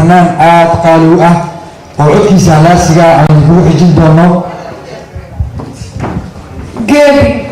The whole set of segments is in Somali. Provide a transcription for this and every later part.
فنان عاد قالوا وعدكي سالاسيا عن روح جدونه جيبي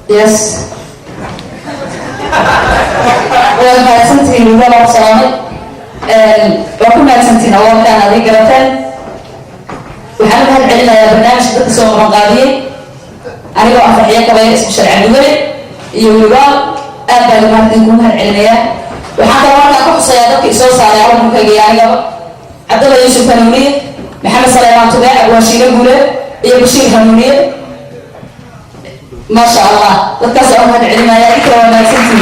Yes. Waa mahadsantihiin uga loo salaamay. Waa ku mahadsantihiin awoodkaan adiga garateen. Waxaan mahad celinayaa barnaamijka dadka soo qabanqaabiyey anigoo farxiyo kabaya isku sharci duwale iyo wiibaal aad baa mahadin ku mahad celinayaa. waxaan kaloo halkaan ka xusayaa dadka isoo saaray awankayga iyo anigaba cabdalla yuusuf hanuuniye, maxamed saleymaan tubaac, abwaashiile guule iyo bashiir hanuuniye. ما شاء الله تتصل أمهد علماء يأتي وما يسنتي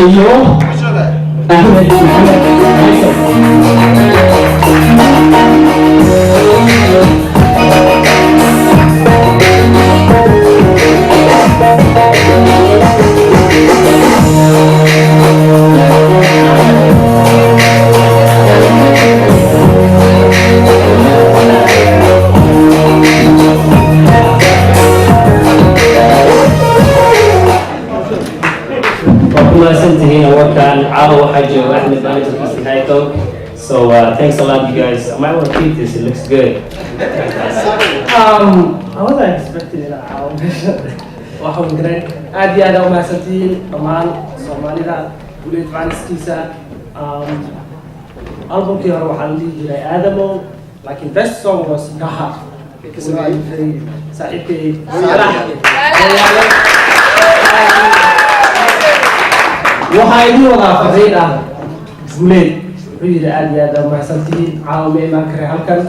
Iyo Ahmed mahadsantihiin warkaan caawa waxaa jooga Ahmed manager Kisnayto. So thanks a lot you guys. I might want to keep this, it looks good. I wasn't expecting it. waxaan garan aad iyo aad u mahadsantihiin dhammaan Soomaalida guuleed faaniskiisa albumkii hore waxaa la dhihi jiray Aadamo laakiin best song was Daha because I saaxiibkay waxaa idin wadaa fariin ah guuleed wuxuu yidhi aad iyo aad u mahadsantihiin caawa ma imaan kare halkan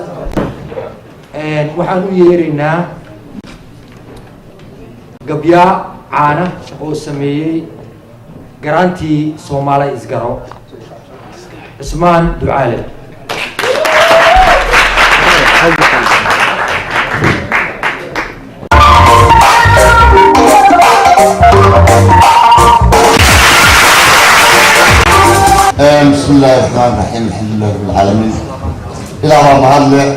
waxaan u yeeraynaa gabyaa caana oo sameeyey garantii Soomaali isgaro Ismaan Ducaale بسم الله الرحمن الرحيم الحمد لله رب العالمين إلى الله مهلا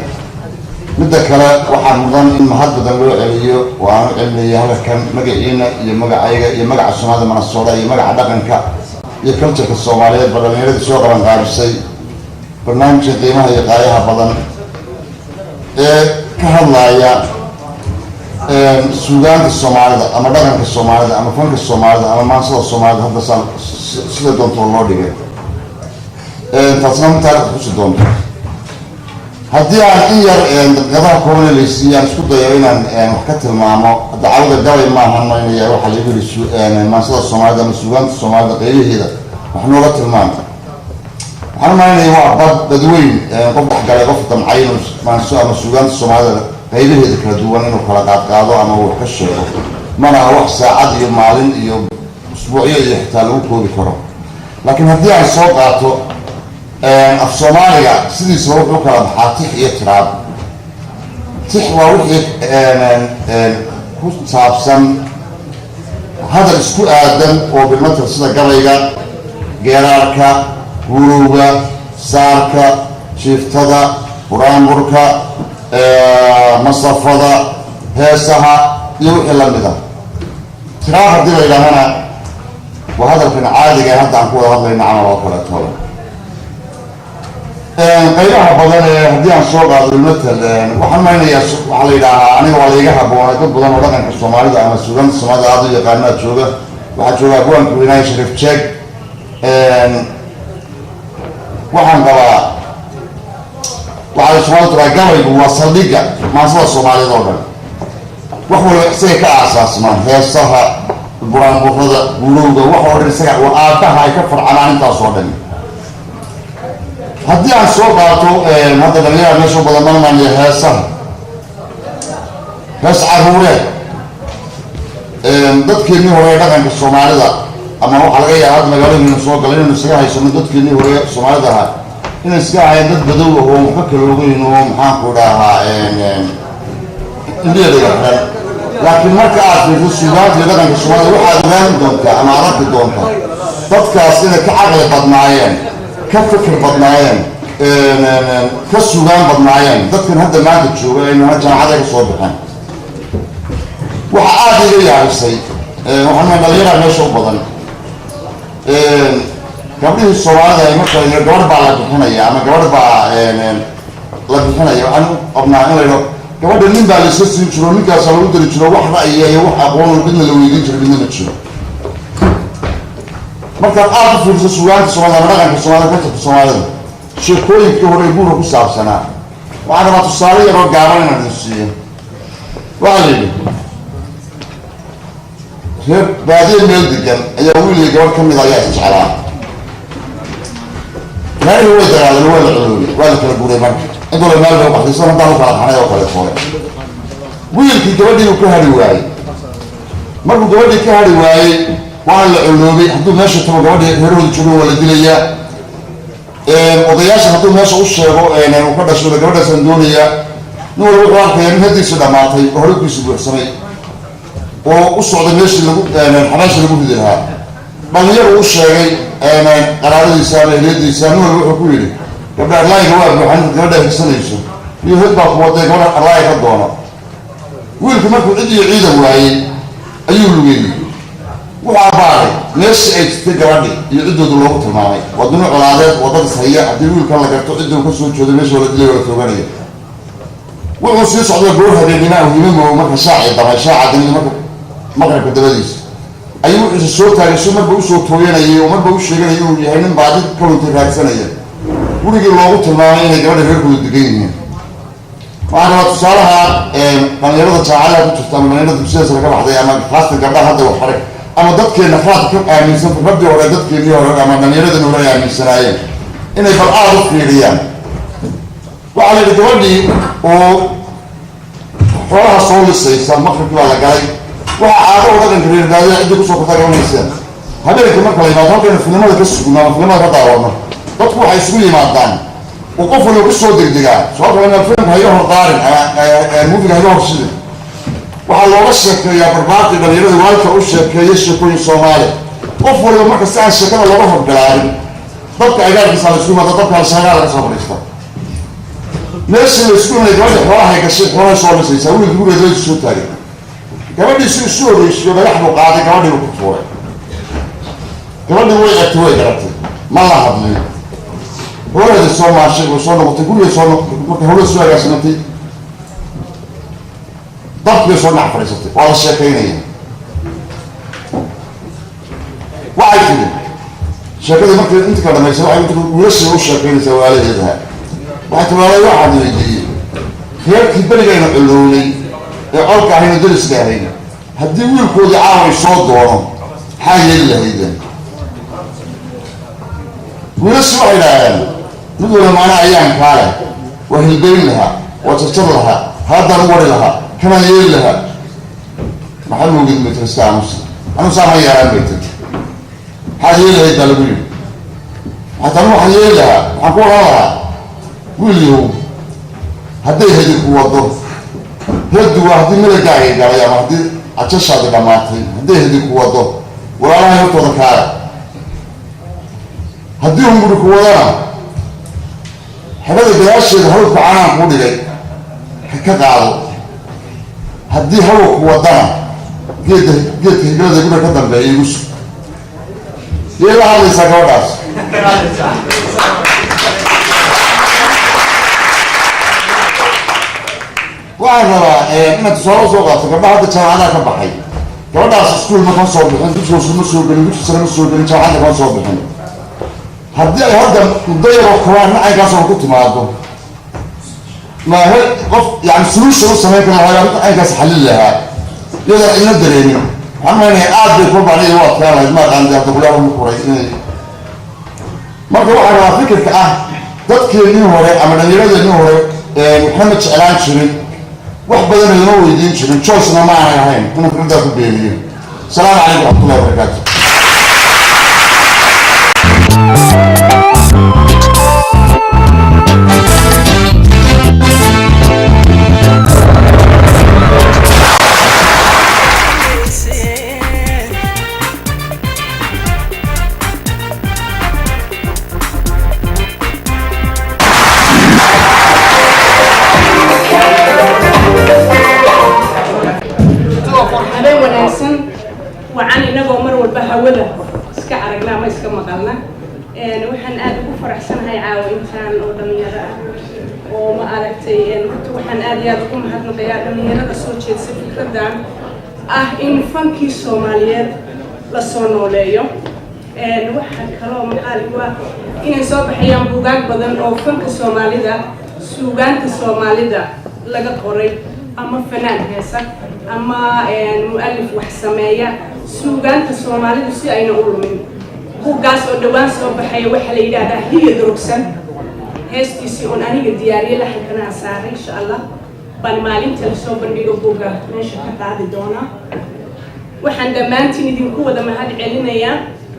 مدة كلا وحن مضان إن مهد بدن لو عليه وعن عليه هذا كان مجينا يمجع يمجع السماء من الصورة يمجع دقنك يكلتك الصومالية بدل يريد سوق من غير الشيء برنامج قيمة يقايها بدن كهلا يا سودان الصومالية أما دقنك الصومالية أما فنك الصومالية أما مانسل الصومالية هذا سال سيد دون تولوديه تصميم تعرف وش دون هدي عن إير قضاء كون اللي اسكت ضيعين عن حكت المعمى دعوة الدولة ما هم ما يروح على يقول ما صار الصومال ده مسؤولان الصومال ده غيره هذا نحن وقت المعمى نحن ما يروح بعض بدوين قبض حاجة قفط معين ما نسوا مسؤولان الصومال ده غيره هذا كردوان إنه خلاقات قاضوا أما هو حشر ما أنا روح ساعات يوم معلن يوم أسبوعية يحتاجون كل كرة لكن هدي عن صوته الصومالية سيدي سوق لك بحاتيح يتراب تحوى وحي صابسن هذا الاسكو آدم وبالمثل سيدة قريقة قراركا وروبة ساركا شيفتدا ورامبركا مصفدا هيسها يوحي اللمدة تراب الدولة إلى هنا وهذا في عادي هذا عن كل هذا ينعم الله وكرته قيلها بدن هدي عن صوغ المثل وحماينيا waxa la yiraahdaa aniga waa laga haboonay dad badan oo dhaqanka Soomaalida ama suugan Soomaalida aad u yaqaanaa jooga waxa jooga go'aan ku inay Sharif Check waxaan qabaa waxa Soomaalidu ay gabaygu waa saldhigga maasada Soomaalida oo dhan wax walba isay ka aasaasmaan heesaha buraanburada gurowga wax oo dhan isaga oo aabaha ay ka farcanaan intaas oo dhan haddii aan soo qaato hadda dhalinyarada meesha badan marnaan heesaha hees caruureed dadkeennii hore dhaqanka Soomaalida ama waxa laga yaabaa magaalooyinka soo galay inuu isaga haysano dadkeennii hore Soomaalida ahaa inay iska hayeen dad badow oo wax kale ugu inuu maxaan ku dhahaa indiyada laakiin marka aad fiiriso suugaanta dhaqanka Soomaalida waxaad ogaan doontaa ama arki doontaa dadkaas inay ka caqli badnaayeen كفكر بدنايين كسوغان بدنايين dadkan hadda maanta jooga inuu jaamacada ka soo baxaan waxa aad iga yaabisay waxaan dhalinyarada meesha u badan gabdhihii Soomaalida ay markaa gabar baa la bixinaya ama gabar baa la bixinaya waxaan qabnaa in la yiraahdo gabadha nin baa la iska siin jiro ninkaas lagu dari jiro wax ra'yi iyo wax aqoon midna la weydiin jiro midna ma jiro marka aad u fiirso suugaanta Soomaalida dhaqanka Soomaalida ka Soomaalida sheekooyinkii hore guur ku saabsanaa waxaan rabaa tusaale yar oo gaaban inaan siiyo waxa la yidhi reer baadiye meel degan ayaa wiil iyo gabar ka mid ayaa isjeclaa reerihii way dagaaleen waa la culuubay waa la kala guuray marka intoo la meel loo baxday soo haddaan u kala xanay oo kale foole wiilkii gabadhii uu ka hari waayey markuu gabadhii ka hari waayey waa la culuubay hadduu meesha tago gabadhii reerahooda joogo waa la dilayaa odayaasha hadduu meesha u sheego uu ka dhasho gabadhaasaan doonayaa nin walba wuxuu arkaya nin haddiisu dhammaatay oo horeykiisu buuxsamay oo u socday meeshii lagu xabaashii lagu ridi lahaa dhalinyaro u sheegay qaraaradiisa ama ehliyadiisa nin walba wuxuu ku yidhi gabdha arlaayga waa buuxan gabadha higsanayso iyo hid baa ku waday gabadha arlaaya ka doono wiilku markuu cid iyo ciidan waayey ayuu lugeeyey وعبارة ناس أي تجربي يعدوا دلوقتي الماضي ودنوا على وضد سيئة أديول كان لقيتوا عدوا كسر شو دمش ولا دليل ولا ثوانية والمسيس على الجروح هذه بناء وهمه وما شاعر طبعا شاعر دنيا مغرب الدباديس أيوة الصوت هذا شو ما بوصل طويلة أيه وما بوصل شيء أيه يعني بعد كون تراك سنة ورجع دلوقتي الماضي هيجرب يركض الدقيقة وأنا تصالها كان يرد تعالى تستعمل لنا بسياسة ركب حدا أما خاصة قبل هذا وحرك أما ضدك نخاط كم من سنة بدي ولا ضدك اللي هو أما من يرد إنه لا من سنين إنه يبقى في ريان وعلى الدولي وحوالها صول السيسان مخرج ولا جاي وعادة ولا كان كذا ده عندك سوق ثاني ونسيان هذا اللي كمان كلام هذا كان في نمط كسر نمط في نمط هذا والله ضدك حيسوي ما دان وقفلوا بالصوت الدقيقة سواء كان الفيلم هيروح القارن الموفي هيروح السجن وحلو وشك يا برباطي بل يرد والك وشك يشكون صومالي قفلوا ما كسان الشكل الله روح القارن ضبط عقال في صار السكون هذا ضبط على الشغال على صبر الإسلام نفس السكون اللي يقعد حوالها يكشف حوالها صور بس يسوي يقول يدري الشو تاني كمان يسوي الشو يشوف يحبوا قاعدة كمان يروح كفورة كمان هو يعتوي قرأته ما الله حضني هو اللي صار مع الشيخ وصار وتقول لي صار هو السؤال يا سنتي ضبط يصير مع فريستي وهذا الشيخين واحد كده شكله ممكن انت كده ما يسوي انت ولسه هو الشيخين يسوي عليه هذا واحد ولا واحد يجي خير كبر جاينا قالوا يقولك هنا درس هنا هدي ويلكو يعاون يصوت دورهم حاجه الا هيدا ولسه واحد نقول معنا أيام كاره وهلبين لها وتشتر لها هذا نور لها كمان يل لها محل موجود مترسكا مسلم أنا صار هي عن بيتك هذه اللي هي تلبيه حتى نروح هي لها حقول لها واليوم هدي هدي قوة هدي واحد من الجاي قال يا مهدي أتشهد هذا كماتين هدي هدي قوة ولا أنا يطول كاره هديهم بالقوة هذا الجياش هو كعانة مودي كذا هدي هو وضنا جد هجرة يقول كذا بيجوس يلا هذا سكوتاس وأنا إن تصور صوغات كم هذا كان أنا كم بحي كوتاس سكول ما كان صوب بحين تشوف شو مسوي بين تشوف سر مسوي بين كان هذا كان صوب بحين هدي هذا مضيع وقران ما أي قصة كنت معه ما هو يعني فلوس سماه كنا هاي أي قصة حلل لها يلا إن الدليل أما يعني عاد بيكون بعدين وقت يلا ما عندي أتقولهم كويسين ما هو على فكرة تذكر إنه هو أما نيرد إنه هو محمد شعلان شري واحد بدل إنه هو يدين شري شو اسمه معنا هين كنا نقدر نبينه السلام عليكم ورحمة الله وبركاته وعن إنه مر والبهولة سكعرنا ما يسكم مقالنا وحن آد وفرح سنة هاي عاو إنسان ودميرة وما أردتي كنت وحن آد يادكم هاد نقيا دميرة سوتشي سفكر دان إن فانكي سوماليات لصونو ليو وحن كلام قالوا إن صوب حيام بوجاك بدن أو فانك سومالي دا سوغان السومالي دا لقى قري أما فنان هسا أما مؤلف وحسمية سوغان السومالي دسي أين أقول من هو قاس أدوان صوب حيا وحلي دا هي دروكسن هستي سيون أنا الديارية لحن كنا ساري إن شاء الله بالمالين تلسوب بنيجو بوجا ماشي كتعدي دونا وحن دمانتي ندين قوة دم هاد علينا يا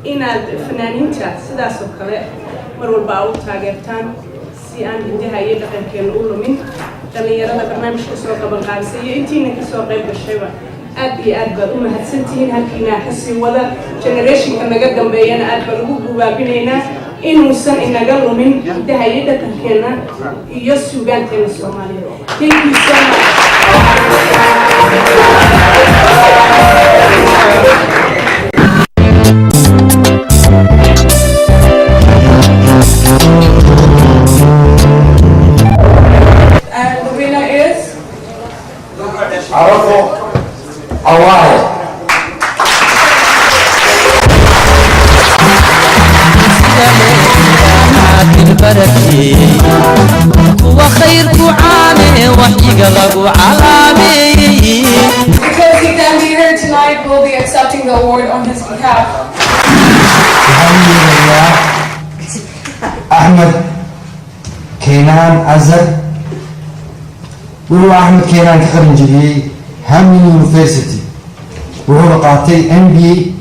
إن الفنانين سدا سكرة مرور باو تاجرتان سيان بدها يدخل كان نقول من تغيير هذا برنامج كسوق قبل قارسية أنتي كسوق قبل الشباب أدي أدبر وما هتسنتين هالكينا حسي ولا جنريشن كنا قدم بينا أدبر وبابينا إنه سن إن قالوا من بدها يدخل كنا يسوع بنتين الصومالي. Thank you so much. بركي وخيرك عامي وحيك لغو علامي. Because he can be here tonight, we'll be accepting the award on his behalf. أحمد كينان أزر وهو أحمد كينان كخرج جديد هامين يونيفرسيتي وهو قاطي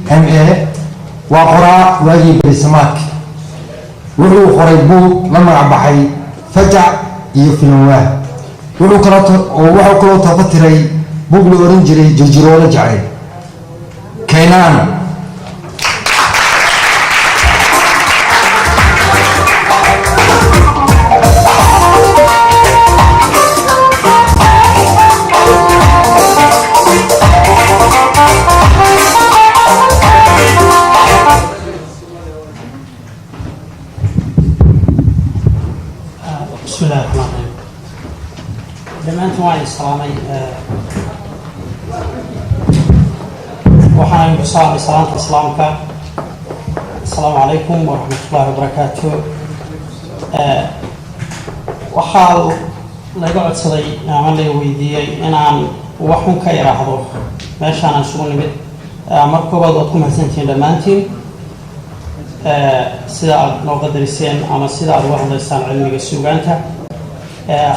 MA وقراء واجب بالسماك وهو قريبو لما عبحي فجع يفنواه وهو كلو تفتري بوغلو أورنجري جرجرولة جعي كينان بسم الله الرحمن الرحيم. لما أنتم معي السلامي وحنا بصالة سلامة إسلامك. السلام عليكم ورحمة الله وبركاته. وحال لقعد صدي نعمل لي ويدي أنا وحن كي راحضر ماشي أنا شغل نبت مركبة ضدكم هالسنتين لمانتين سيدا نوقد درسين أما سيدا الواحد يستان علمي السوقانتا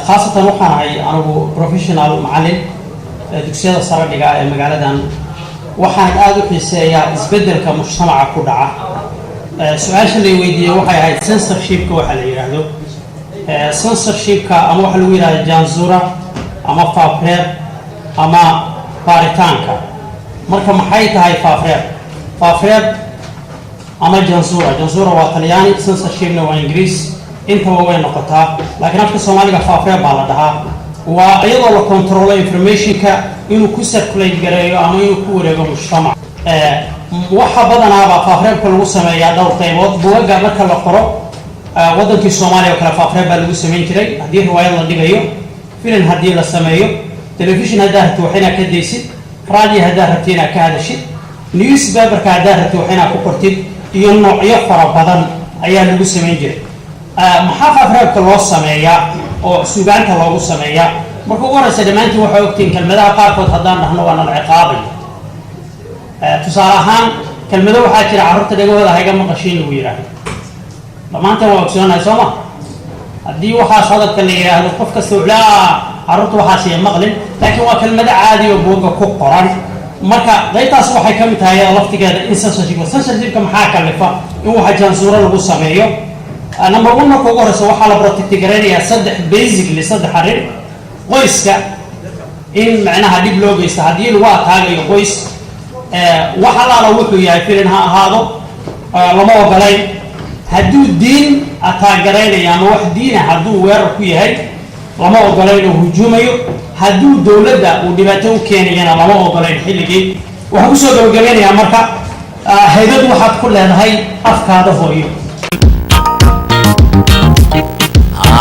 خاصة وحنا هاي أنا بروفيشنال معلم دكسية الصراحة لقاء المقالة وحنا آدو حسيا إزبدل كمجتمع كودعة سؤال اللي ويدي وحي هاي censorship كوحا اللي يراهدو censorship أما وحا اللي يراهد جانزورة أما فابرير أما باريتانكا مركا محايطة هاي فابرير أما جانزورة وطلياني censorship نوع إنجليز انت وين نقطها لكن أفكار الصومالية فابرير بالدها وأيضا لو كنترول information إنه كسركليت جريه أما إنه كوريه مجتمع waxa badanaa faafreebka lagu sameeyaa dhowr qaybood buugaga marka la qoro wadankii Soomaaliya oo kala faafreeb baa lagu sameyn jiray hadii riwaayad la dhigayo filim hadii la sameeyo television hadaa rabto waxina ka deysid radio hadaa rabtina ka hadashid newspaper ka hadaa rabto waxina ku qortid iyo noocyo fara badan ayaa lagu sameyn jiray maxaa faafreebka loo sameeyaa oo suugaanta loogu sameeyaa marka ugu horeysa dhamaantii waxa ogtiin kelmadaha qaarkood hadaan dhahno waa la ciqaabay tusaale ahaan kelmado waxaa jira carruurta dhagahooda hayga maqashiin lagu yiraahdo dhammaanteen waa ogsoonahay sooma haddii waxaas hadalka la yiraahdo qof kasta ulaa carruurta waxaas iyo maqlin laakiin waa kelmado caadi oo buugga ku qoran marka qaybtaas waxay ka mid tahay laftigeeda in censorship-ka maxaa kalifa in waxa jansuuro lagu sameeyo number 1 marka ugu horeysa waxaa la protect garanayaa saddex arrin qoyska in macnaha dib loo geysto haddii lagu ataagayo qoys waxa la wuxuu yahay firin ha ahaado lama ogolayn hadduu diin ataagaraynaya ama wax diina hadduu weerar ku yahay lama ogolayn oo hujuumayo hadduu dawladda uu dhibaato u keenayana lama ogolayn xilligii waxaan kusoo gabagabeynayaa marka haydad waxaad ku leedahay afkaada hooyo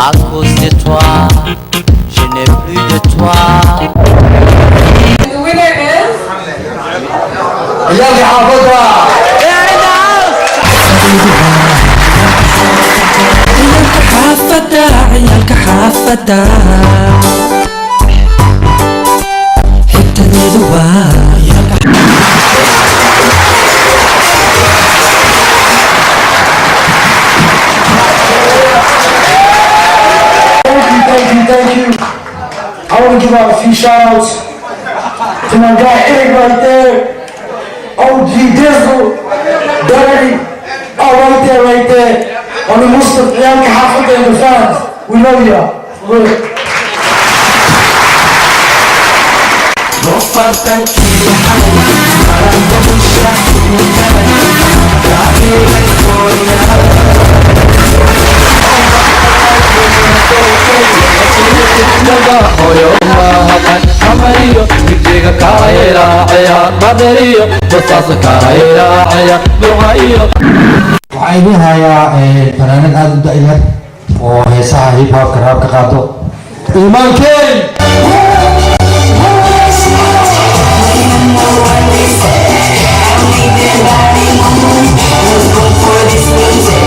À cause de toi, je n'ai plus de toi. The winner is عيالي حافظها عيالك حافظة حتى ندوى Thank you. I want to give out a few shout outs to my guy Eric right there. OG Dizzle, Dirty, all right there, on the Muslim, young Hafid and the fans. We love y'all. Really. waxaan idin hayaa fanaanad aada u da-yar oo heesaha hip hopka raab ka qaado iimaankeen For this music,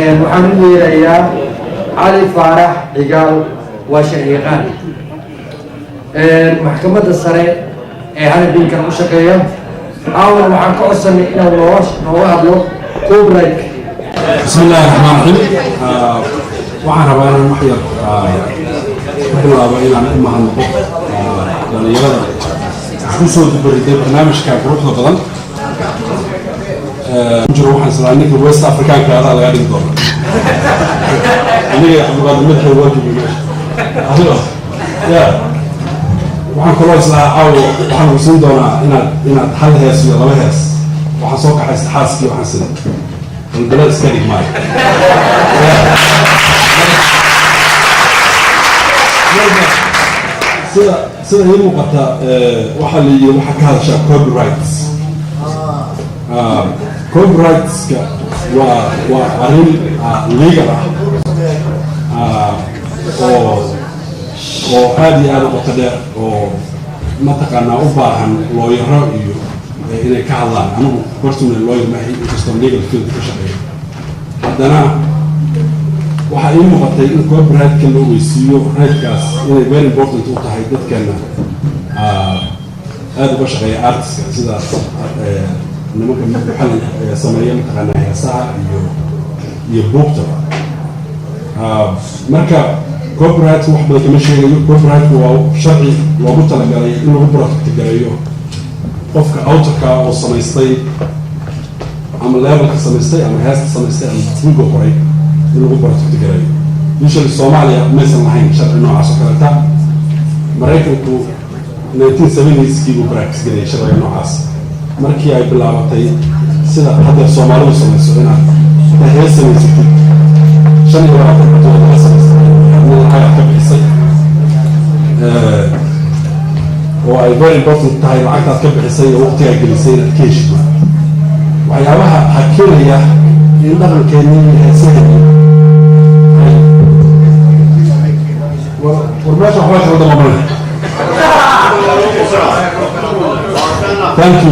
waxaan u yeerayaa cali faarax cigaal waa sharciyaqaan maxkamadda sare ee halbinkan u shaqeeya caawan waxaan ka codsanay inaan nooga hadlo copyright. بسم الله الرحمن الرحيم waxaan rabaa inaan wax yar ku bilaabo inaan u mahadnaqo dhalinyarada isku soo dubariday barnaamijka quruxda badan jiro waxaan islaa ninka West Africaanka adaa laga dhigi doona aniga abubakar midka waajibi meesha waxaan kaloo islaa caawo waxaan husin doonaa inaad hal hees iyo laba hees waxaan soo kaxaysta xaaskii waxaan sida البلد سكري ماي سيدا يمو قطع waxa la yiri waxa ka hadasha copyrights copyrights waa arrin legal oo aad iyo aad u qoto dheer oo mataqaanaa u baahan looyaro iyo inay ka hadlaan anigu personal lawyer ma inkastoo legal field ka shaqeeyo haddana waxaa ii muuqatay in copyright-ka loo weysiiyo right-kaas inay very important u tahay dadkeena aada uga shaqeeya artiska sida nimanka maxalli sameeya mataqaanaa heesaha iyo buugta marka copyright-ka wax badan kama sheegayo copyright-ka waa sharci loogu talagalay in lagu protect gareeyo qofka autorka oo samaystay ama levelka samaystay ama heesta samaystay ama buuga qoray in lagu protect gareeyo usually Soomaaliya maysan lahayn sharci noocaas oo kaleta Maraykanku 1970s-kii buu practice gareeyay sharciga noocaas markii ay bilaabatay sida hadda Soomaalidu samayso inaad hees samaysatid shan iyo labaatan bilood la samaystay waxaa ka bixisay oo ay very important tahay lacagtaad ka bixisay iyo waqtigaa gelisay inaad ka heshid waxyaabaha hakinaya in dhaqankeennii heesaheennii war meesha waxbaa kala damamale thank you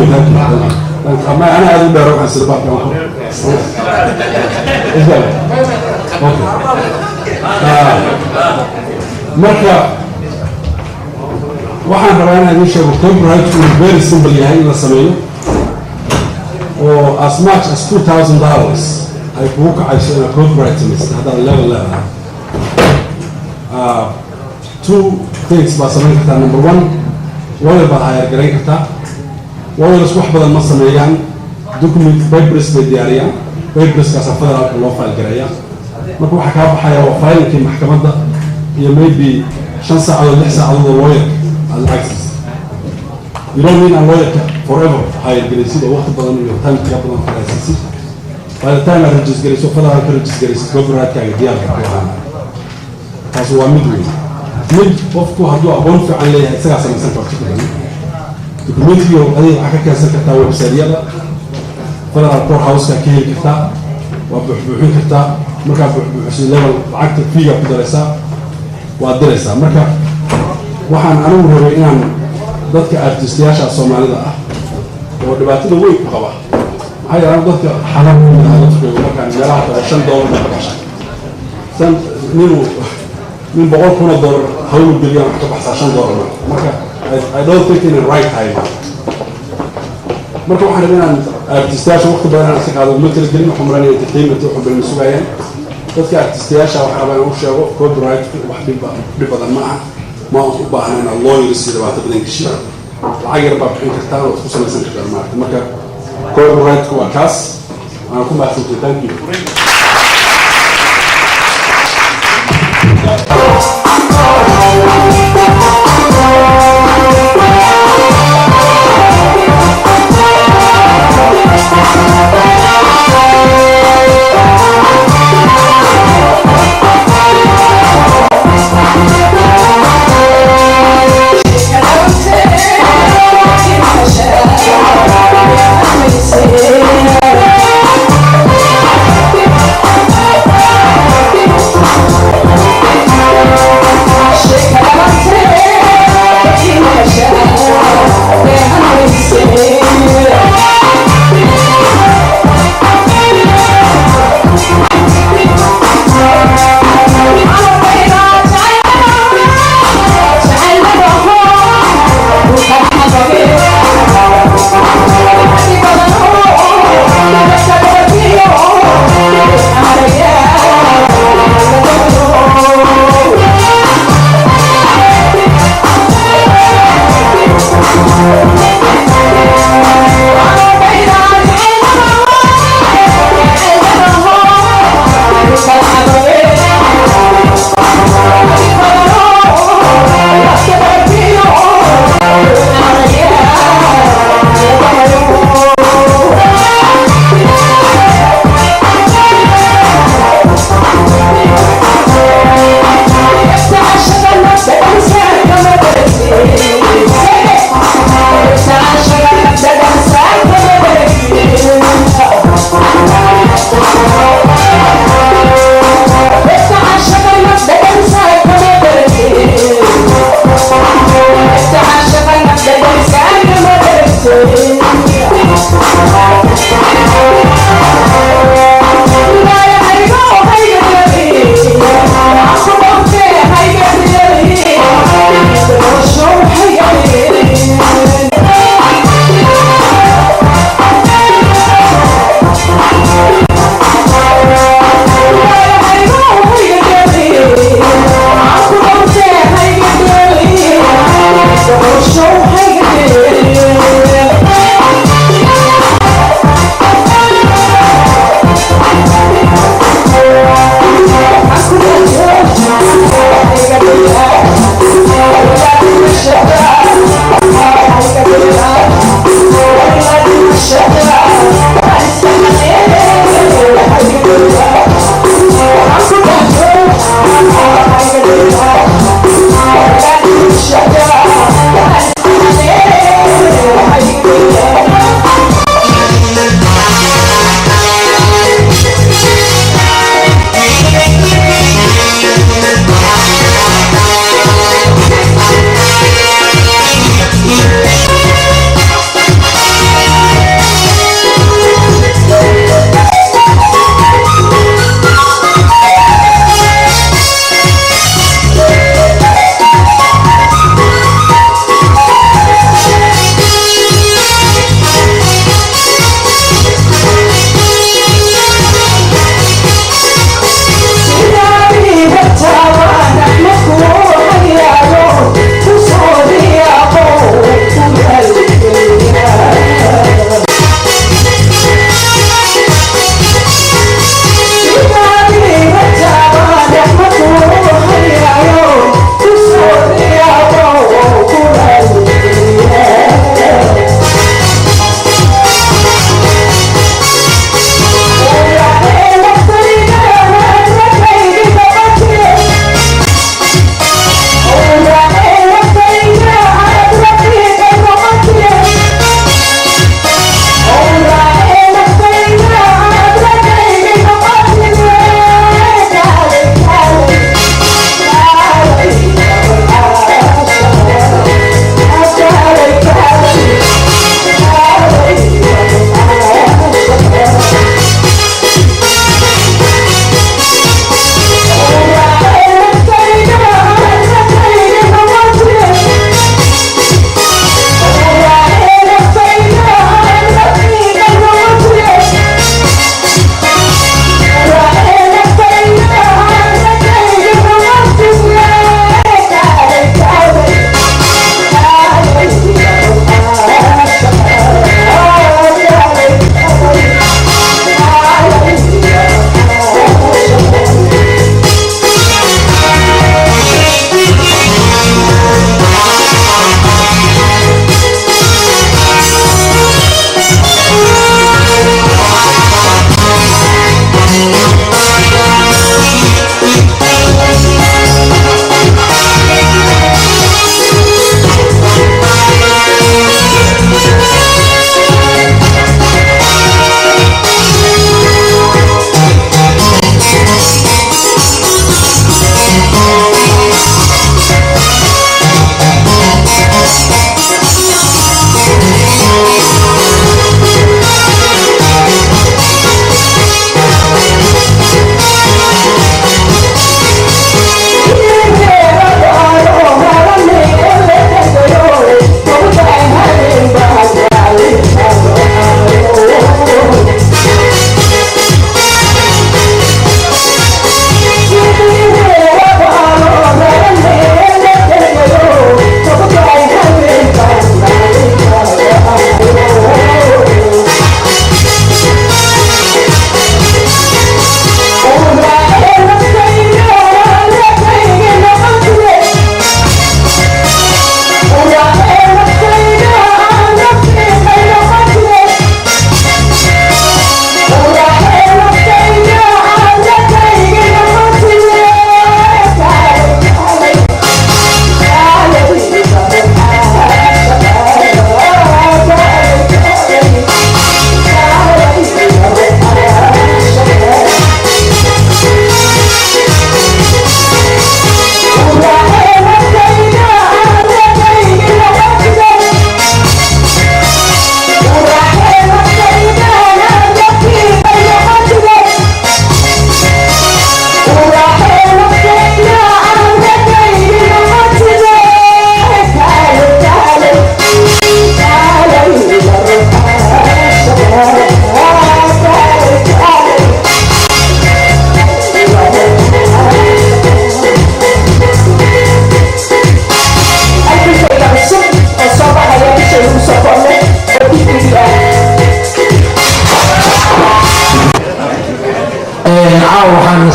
ama ana aad u dheero waxaan sida baarka marka waxaan rabaa inaan idin sheego copyright uu very simple yahay in la sameeyo oo as much as $2,000 ay kugu kacayso inaad copyright samaysid haddaad level leedahay two things baa samayn kartaa number one lawyer baad hayar garayn kartaa lawyers wax badan ma sameeyaan document papers bay diyaariyaan paperskaasa federaalka loo file gareeya marka waxaa kaa baxaya waa filingkii maxkamadda iyo maybe 5 saacadood 6 saacadood oo lawyer العكس you don't need a lawyer forever hire جريسي ده وقت بدن iyo time ka badan xalaasisi by the time I register جريسي federal register جريسي copyright ka diyaar ka ah taas waa mid weyn mid qofku hadduu aqoon fiican leeyahay isaga samaysan karto documentary oo adiga waxa ka keensan kartaa website-yada federal courthouse ka heli kartaa waa buuxin kartaa marka buuxin level lacagta fiiga ku daraysaa waa diraysaa marka waxaan anigu rabay inaan dadka artistayaasha Soomaalida ah oo dhibaatada weyn ku qaba maxay yaraan dadka xalal ku mid ah dadka markaan meelaha $5 ka baxshay min $100,000 hawl bilyan ka baxshay $5 marka I don't think in the right time marka waxaan rabay inaan artistayaasha waqti badan aan iska qaado ma kala gelin xumraan iyo entertainment oo xubin sugayaan dadka artistayaasha waxa rabaa inuu sheego copyright wax dhib badan ma aha ما أصبح أنا الله يرسل بعد بدين كشيء العجر بحكي كتار وخصوصا مثلا كتار معك مركب كل رايت كوا كاس أنا أكون بعد سنتين thank you Yeah.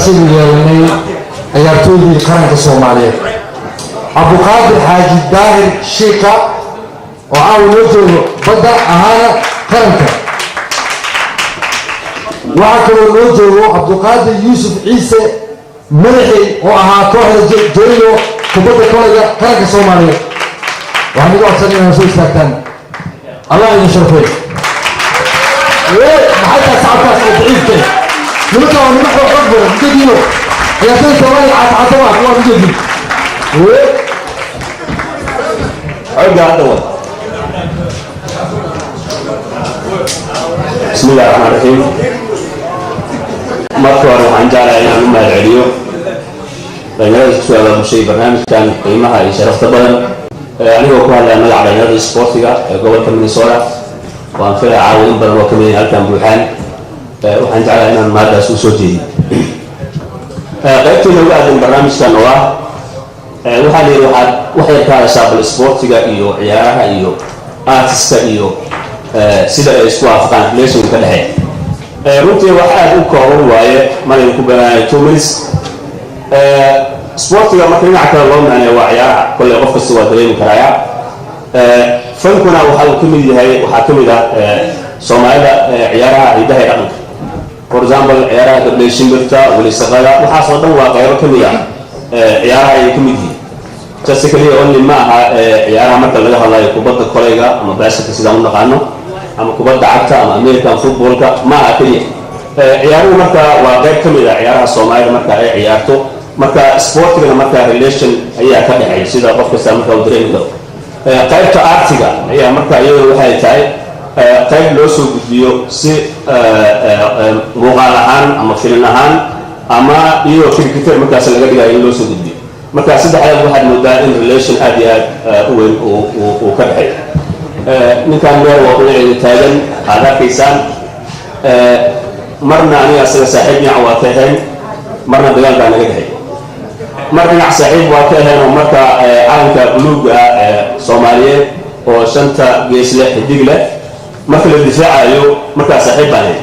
nasiib yeelanay ciyaartooydii qaranka Soomaaliyeed Abduqaadir Xaaji Daahir Sheeka oo caawa loo joogo badda ahaana qaranka waxaa kaloo loo joogo Abduqaadir Yuusuf Ciise madaxi oo ahaa kooxda Jooyo kubadda kolayga qaranka Soomaaliyeed waxaan ugu codsanay inaan soo istaagtaan Allah idin sharfay maxay tahay saacadaas oo daciifka nimanka waa niman xoog badan mudadiino ciyaartooyda Soomaaliya caatacataba waa mudadi بسم الله الرحمن الرحيم مركور وعن جارة إلى المال العليو بين هذا السؤال المشي برنامج كان قيمها شرفت بدن أنا هو كان لنا على نادي سبورتيغا قبل كم من صورة وأن فيها عاون بدن وكمين ألكم بوحان وعن جارة إلى المال سوسوتي قيمت له بعد البرنامج كان واه وحالي وحي كان شاب السبورتيغا إيو عيارها إيو آرتستا إيو sida ay isku afqaan relation ka dhaxay runtii waxa aad u kooban waaye mareen ku banaay 2 minutes sportiga marka dhinaca kale loo macneeyo waa ciyaaraha kulli qof kasta waa dareemi karaa fankuna waxa uu kamid yahay waxa kamid ah Soomaalida ciyaaraha hidaha dhaqanka for example ciyaaraha gabdhaha shimbirta wali saqada waxa soo dhan waa qaybo kamid ah ciyaaraha ay kamid yihiin tasikali only ma aha ciyaaraha marka laga hadlayo kubadda kolayga ama basketball sida uu naqaano ama kubadda cagta ama American footballka ma aha kaliya ciyaaruhu marka waa qayb kamid ah ciyaaraha Soomaalida marka ay ciyaarto marka sportiga marka relation ayaa ka dhaxay sida qof kasta marka uu dareemi karo qaybta artiga ayaa marka iyadoo waxay tahay qayb loo soo gudbiyo si muuqaal ahaan ama filim ahaan ama iyadoo cricketer markaas laga dhigayo in loo soo gudbiyo marka saddexdaas waxaad moodaa in relation aad iyo aad u weyn uu ka dhaxay ninkan meel waa dhinaceeda taagan aad arkaysaan marna aniga asaga saaxiib dhinac waa ka ahayn marna dagaal baa naga dhaxay mar dhinac saaxiib waa ka ahayn oo marka calanka buluuga Soomaaliyeed oo shanta gees leh xidig leh marka la difaacayo marka saaxiib baan ahayn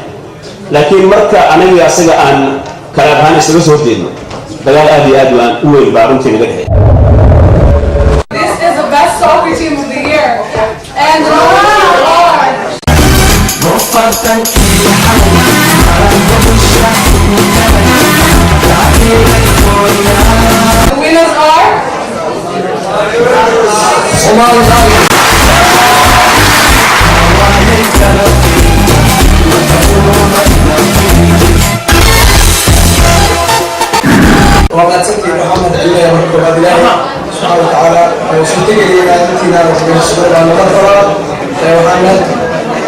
laakiin marka aniga asaga aan kala ahaan isaga soo jeedno dagaal aad iyo aad u weyn baa runtii naga dhaxay This is the best soccer team of the year. And the winners are وقد سنتي محمد علي ورحمة الله سبحانه وتعالى وسنتي لنا أنتنا ونشكر على المنظرة وحنا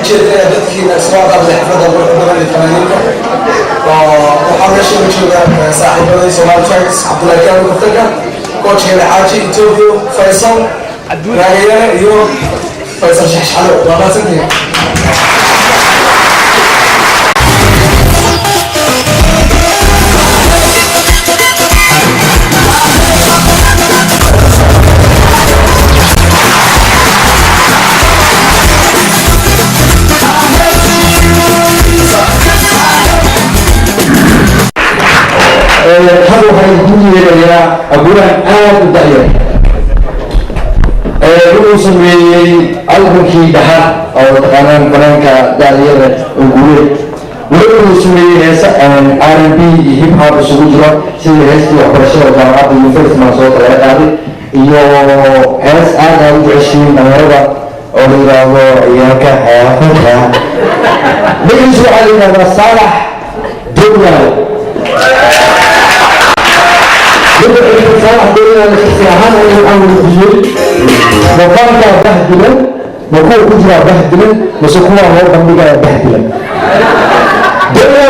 جدا ذكينا سواء قبل حفظ القرآن الفنانين وحنا شو نشوف صاحب هذا سومال شايكس عبد الله كامل مفتكر كوتش هنا حاجي توفيو فيصل رايا يوم فيصل شحشحلو وقد سنتي هذا هو الدنيا اللي أقول أنا بدأيه رؤوس من الحكي دها أو تقارن بنانك دالية وقوله ورؤوس من R&B هيب هوب سوجرا سيد هستي وبرشة وجامعة ينفرس مع صوت العادي يو هس أنا وجعشين مرة أولي رابو إياك حياتك نجلس علينا صالح دنيا بدأ الإنسان عندنا الاستعانة من الأمر الفجير وقال بهدلا نقول كجرى بهدلا نسكوها هو بمجا بهدلا دلنا